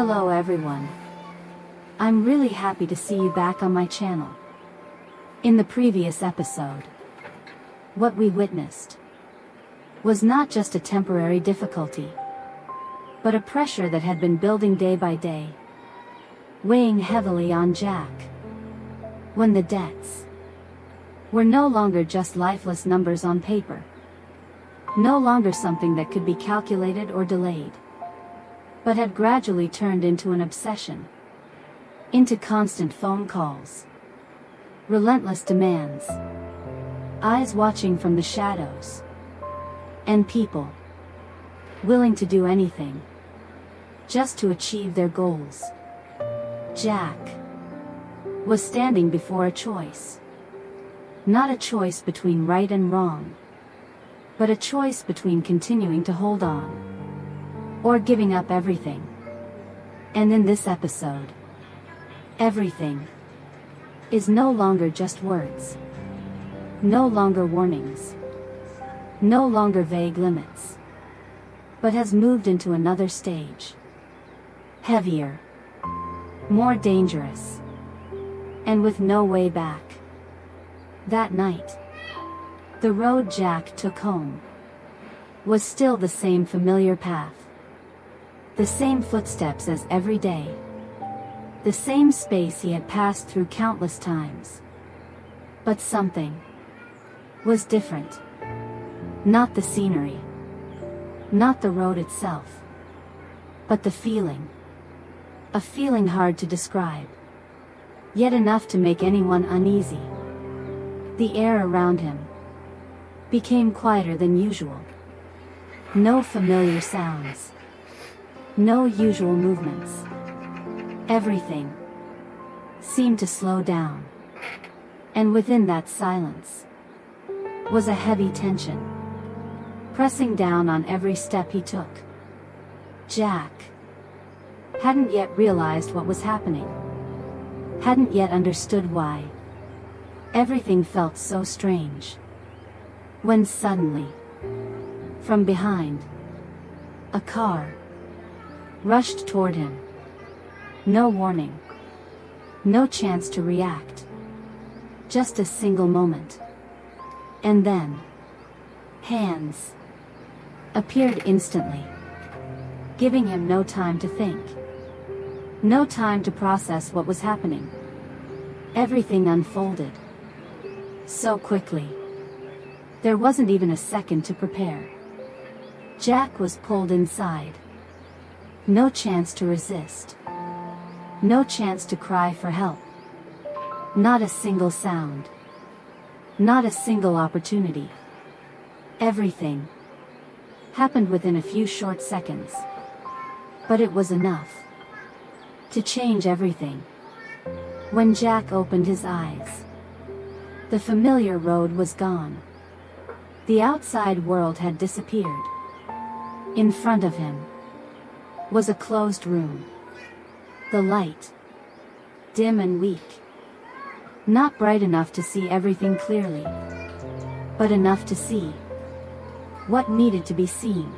Hello everyone. I'm really happy to see you back on my channel. In the previous episode, what we witnessed was not just a temporary difficulty, but a pressure that had been building day by day, weighing heavily on Jack. When the debts were no longer just lifeless numbers on paper, no longer something that could be calculated or delayed, but had gradually turned into an obsession, into constant phone calls, relentless demands, eyes watching from the shadows, and people willing to do anything just to achieve their goals. Jack was standing before a choice. Not a choice between right and wrong, but a choice between continuing to hold on or giving up everything. And in this episode, everything is no longer just words, no longer warnings, no longer vague limits, but has moved into another stage. Heavier, more dangerous, and with no way back. That night, the road Jack took home was still the same familiar path, the same footsteps as every day, the same space he had passed through countless times. But something was different. Not the scenery, not the road itself, but the feeling. A feeling hard to describe, yet enough to make anyone uneasy. The air around him became quieter than usual. No familiar sounds, no usual movements. Everything seemed to slow down, and within that silence was a heavy tension, pressing down on every step he took. Jack hadn't yet realized what was happening, hadn't yet understood why everything felt so strange, when suddenly, from behind, a car rushed toward him. No warning, no chance to react, just a single moment. And then, hands appeared instantly, giving him no time to think, no time to process what was happening. Everything unfolded so quickly, there wasn't even a second to prepare. Jack was pulled inside. No chance to resist. No chance to cry for help. Not a single sound. Not a single opportunity. Everything happened within a few short seconds. But it was enough to change everything. When Jack opened his eyes, the familiar road was gone. The outside world had disappeared. In front of him was a closed room. The light, dim and weak. Not bright enough to see everything clearly, but enough to see what needed to be seen.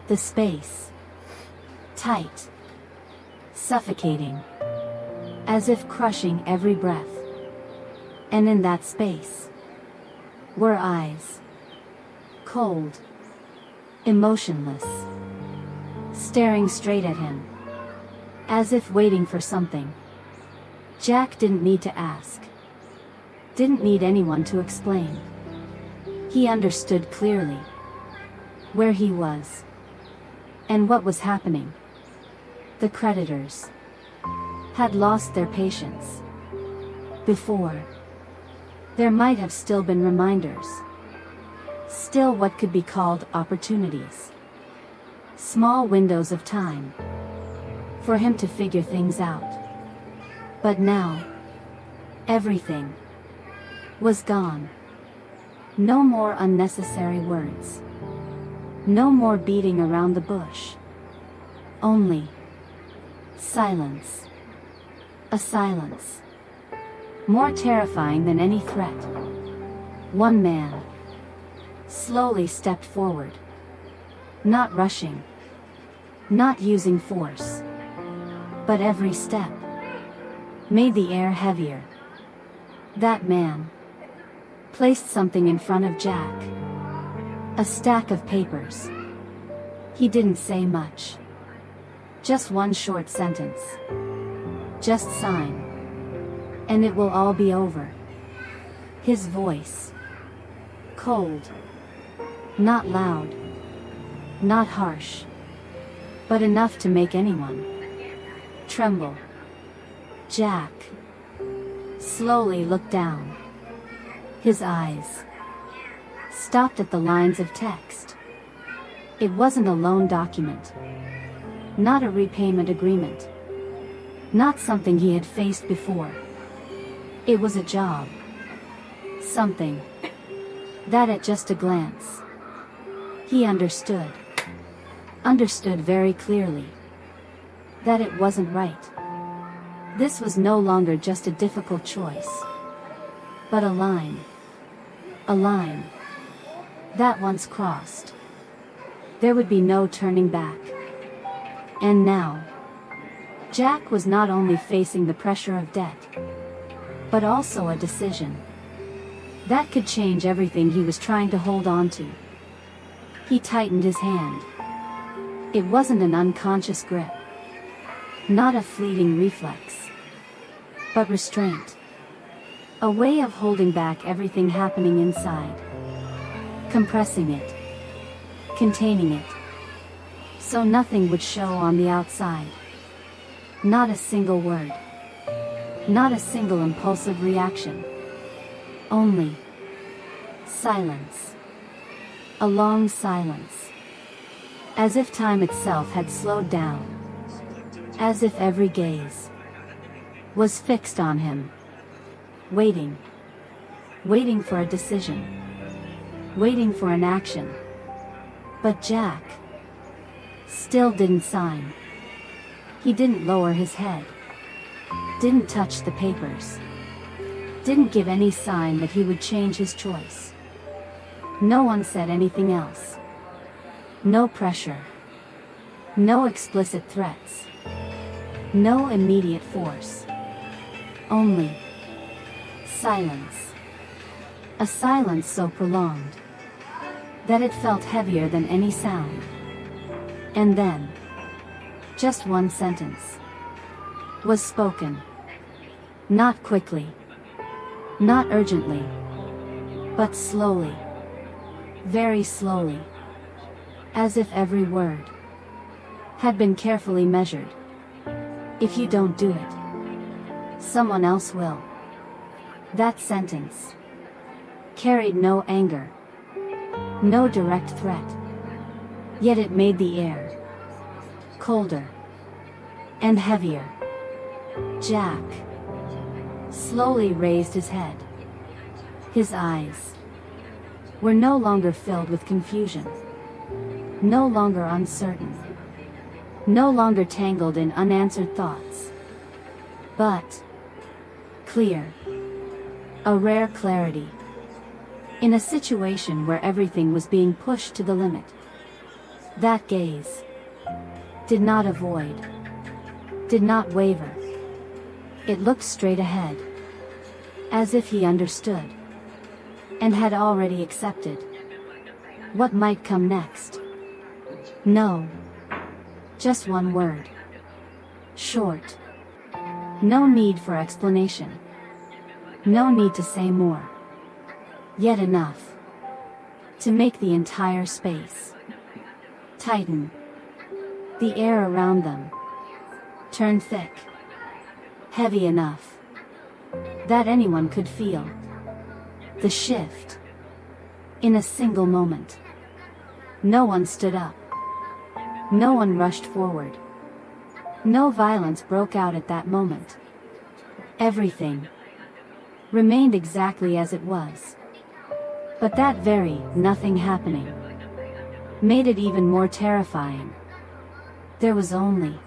The space, tight, suffocating, as if crushing every breath. And in that space were eyes, cold, emotionless, staring straight at him, as if waiting for something. Jack didn't need to ask, didn't need anyone to explain. He understood clearly where he was and what was happening. The creditors had lost their patience. Before, there might have still been reminders, still what could be called opportunities, small windows of time for him to figure things out. But now, everything was gone. No more unnecessary words. No more beating around the bush. Only silence. A silence more terrifying than any threat. One man slowly stepped forward, not rushing, not using force, But every step made the air heavier. That man placed something in front of Jack. A stack of papers. He didn't say much. Just one short sentence. Just sign. And it will all be over. His voice. Cold. Not loud. Not harsh. But enough to make anyone tremble. Jack slowly looked down. His eyes stopped at the lines of text. It wasn't a loan document. Not a repayment agreement. Not something he had faced before. It was a job. Something that at just a glance he understood. Understood very clearly. That it wasn't right. This was no longer just a difficult choice. But a line. A line that once crossed, there would be no turning back. And now, Jack was not only facing the pressure of debt, but also a decision that could change everything he was trying to hold on to. He tightened his hand. It wasn't an unconscious grip, not a fleeting reflex, but restraint. A way of holding back everything happening inside. Compressing it. Containing it. So nothing would show on the outside. Not a single word. Not a single impulsive reaction. Only silence. A long silence. As if time itself had slowed down. As if every gaze was fixed on him. Waiting. Waiting for a decision. Waiting for an action. But Jack still didn't sign. He didn't lower his head. Didn't touch the papers. Didn't give any sign that he would change his choice. No one said anything else. No pressure. No explicit threats. No immediate force. Only silence. A silence so prolonged that it felt heavier than any sound. And then, just one sentence was spoken. Not quickly. Not urgently. But slowly. Very slowly. As if every word had been carefully measured. If you don't do it, someone else will. That sentence carried no anger. No direct threat. Yet it made the air colder and heavier. Jack slowly raised his head. His eyes were no longer filled with confusion. No longer uncertain. No longer tangled in unanswered thoughts. But clear. A rare clarity. In a situation where everything was being pushed to the limit. That gaze did not avoid. Did not waver. It looked straight ahead. As if he understood. And had already accepted what might come next. No. Just one word. Short. No need for explanation. No need to say more. Yet enough to make the entire space tighten. The air around them turn thick. Heavy enough that anyone could feel the shift in a single moment. No one stood up. No one rushed forward. No violence broke out at that moment. Everything remained exactly as it was. But that very nothing happening made it even more terrifying. There was only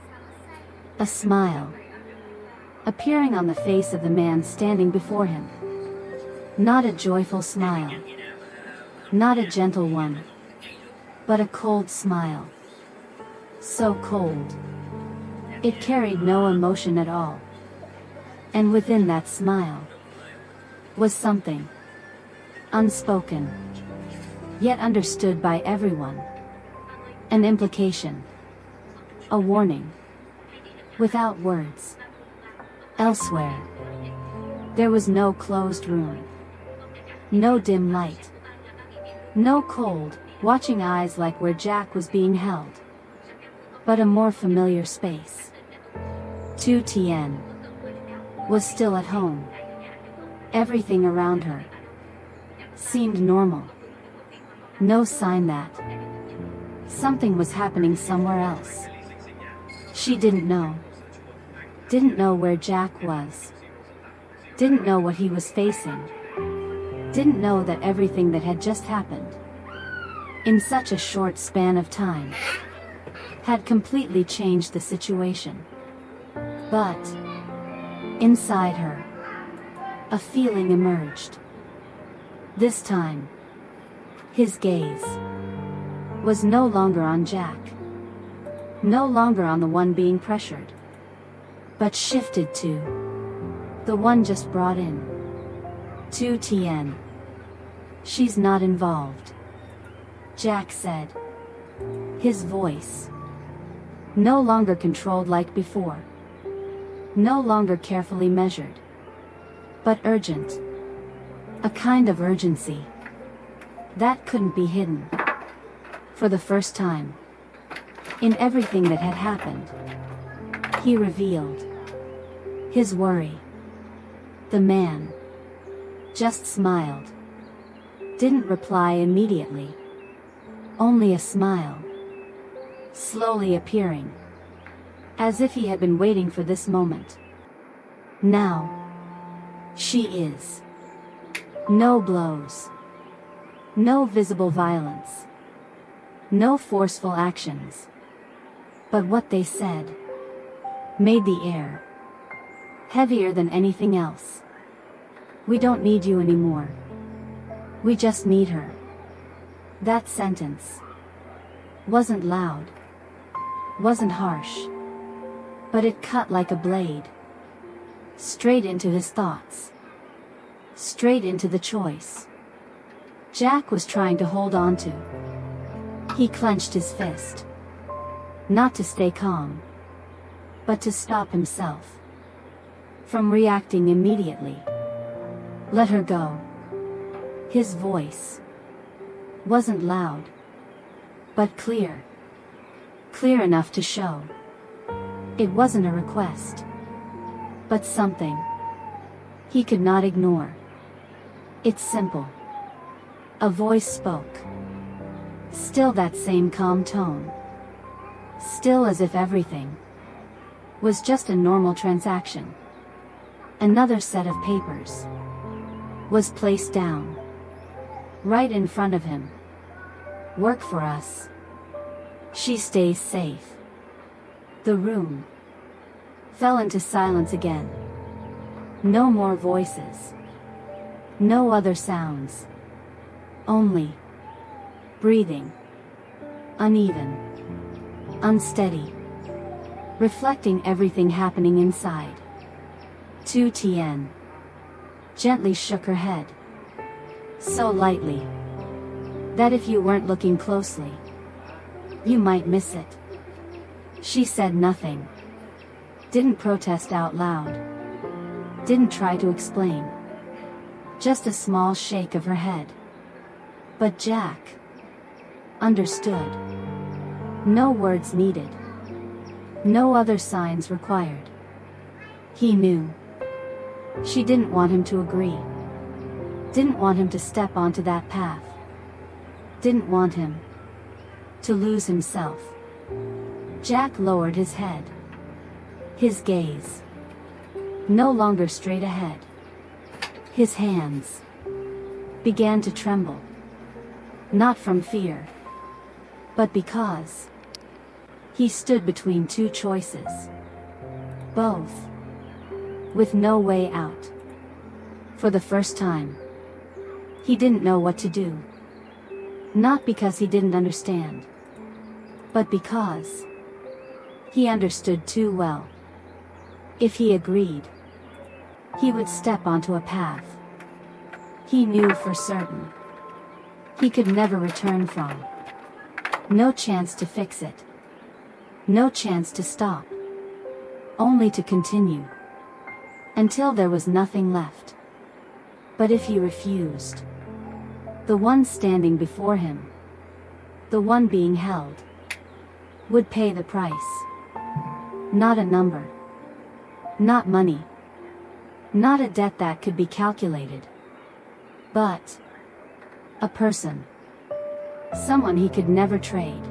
a smile appearing on the face of the man standing before him. Not a joyful smile. Not a gentle one. But a cold smile. So cold It carried no emotion at all. And within that smile was something unspoken, yet understood by everyone. An implication. A warning. Without words. Elsewhere. There was no closed room. No dim light. No cold, watching eyes like where Jack was being held. But a more familiar space. Tu Tien was still at home. Everything around her seemed normal. No sign that something was happening somewhere else. She didn't know. Didn't know where Jack was. Didn't know what he was facing. Didn't know that everything that had just happened, in such a short span of time, had completely changed the situation. But inside her, a feeling emerged. This time, his gaze was no longer on Jack. No longer on the one being pressured. But shifted to the one just brought in. Tu Tien. She's not involved, Jack said. His voice no longer controlled like before. No longer carefully measured. But urgent. A kind of urgency that couldn't be hidden. For the first time in everything that had happened, he revealed his worry. The man just smiled. Didn't reply immediately. Only a smile, slowly appearing, as if he had been waiting for this moment. Now, she is. No blows. No visible violence. No forceful actions. But what they said made the air heavier than anything else. We don't need you anymore. We just need her. That sentence wasn't loud, wasn't harsh, but it cut like a blade, straight into his thoughts, straight into the choice Jack was trying to hold on to. He clenched his fist, not to stay calm, but to stop himself from reacting immediately. Let her go. His voice wasn't loud, but clear. Clear enough to show it wasn't a request, but something he could not ignore. It's simple. A voice spoke. Still that same calm tone. Still as if everything was just a normal transaction. Another set of papers was placed down, right in front of him. Work for us. She stays safe. The room fell into silence again. No more voices. No other sounds. Only breathing. Uneven. Unsteady. Reflecting everything happening inside. Tu Tien gently shook her head. So lightly that if you weren't looking closely, you might miss it. She said nothing. Didn't protest out loud. Didn't try to explain. Just a small shake of her head. But Jack understood. No words needed. No other signs required. He knew. She didn't want him to agree. Didn't want him to step onto that path. Didn't want him to lose himself. Jack lowered his head. His gaze no longer straight ahead. His hands began to tremble. Not from fear, but because he stood between two choices. Both with no way out. For the first time, he didn't know what to do. Not because he didn't understand, but because He understood too well. If he agreed, he would step onto a path he knew for certain he could never return from. No chance to fix it. No chance to stop. Only to continue. Until there was nothing left. But if he refused, the one standing before him, the one being held, would pay the price. Not a number. Not money. Not a debt that could be calculated. But a person. Someone he could never trade.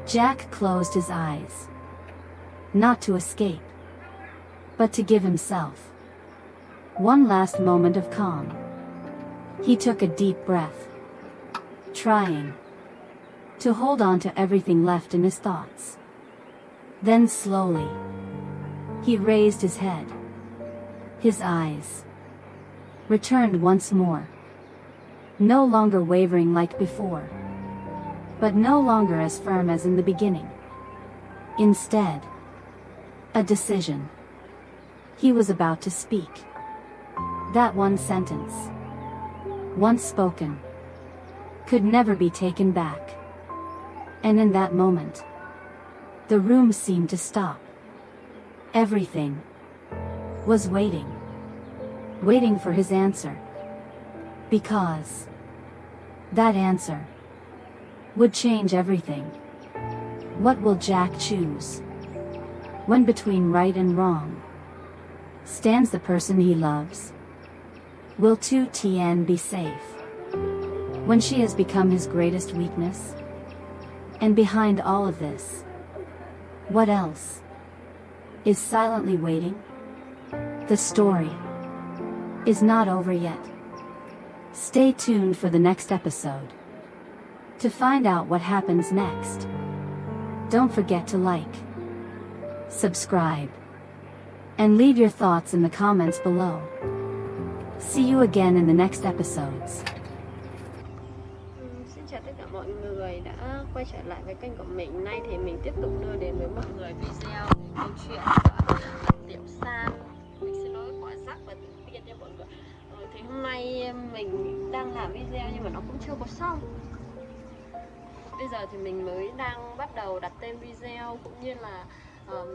Jack closed his eyes. Not to escape, but to give himself one last moment of calm. He took a deep breath, trying to hold on to everything left in his thoughts. Then slowly, he raised his head. His eyes returned once more. No longer wavering like before, but no longer as firm as in the beginning. Instead, a decision. He was about to speak. That one sentence, once spoken, could never be taken back. And in that moment, the room seemed to stop. Everything was waiting. Waiting for his answer. Because that answer would change everything. What will Jack choose? When between right and wrong stands the person he loves? Will Tu Tien be safe when she has become his greatest weakness? And behind all of this, what else is silently waiting? The story is not over yet. Stay tuned for the next episode to find out what happens next. Don't forget to like, subscribe, and leave your thoughts in the comments below. See you again in the next episodes. Xin chào tất cả mọi người đã quay trở lại với kênh của mình. Nay thì mình tiếp tục đưa đến với mọi người video câu chuyện của Diệp San. Mình xin lỗi quả rắc và tiếng Việt nha mọi người. Thì hôm nay mình đang làm video nhưng mà nó cũng chưa có xong. Bây giờ thì mình mới đang bắt đầu đặt tên video cũng như là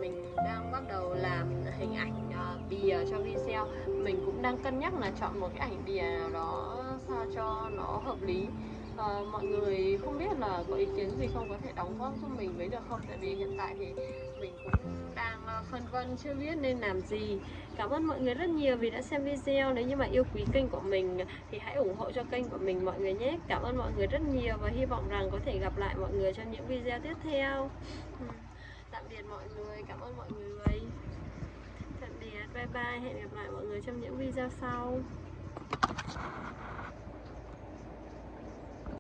mình đang bắt đầu làm hình ảnh bìa cho video. Mình cũng đang cân nhắc là chọn một cái ảnh bìa nào đó sao cho nó hợp lý. Mọi người không biết là có ý kiến gì không, có thể đóng góp giúp mình với được không? Tại vì hiện tại thì mình cũng đang phân vân chưa biết nên làm gì. Cảm ơn mọi người rất nhiều vì đã xem video. Nếu như mà yêu quý kênh của mình thì hãy ủng hộ cho kênh của mình mọi người nhé. Cảm ơn mọi người rất nhiều và hy vọng rằng có thể gặp lại mọi người trong những video tiếp theo. Tạm biệt mọi người, cảm ơn mọi người. Tạm biệt, bye bye, hẹn gặp lại mọi người trong những video sau.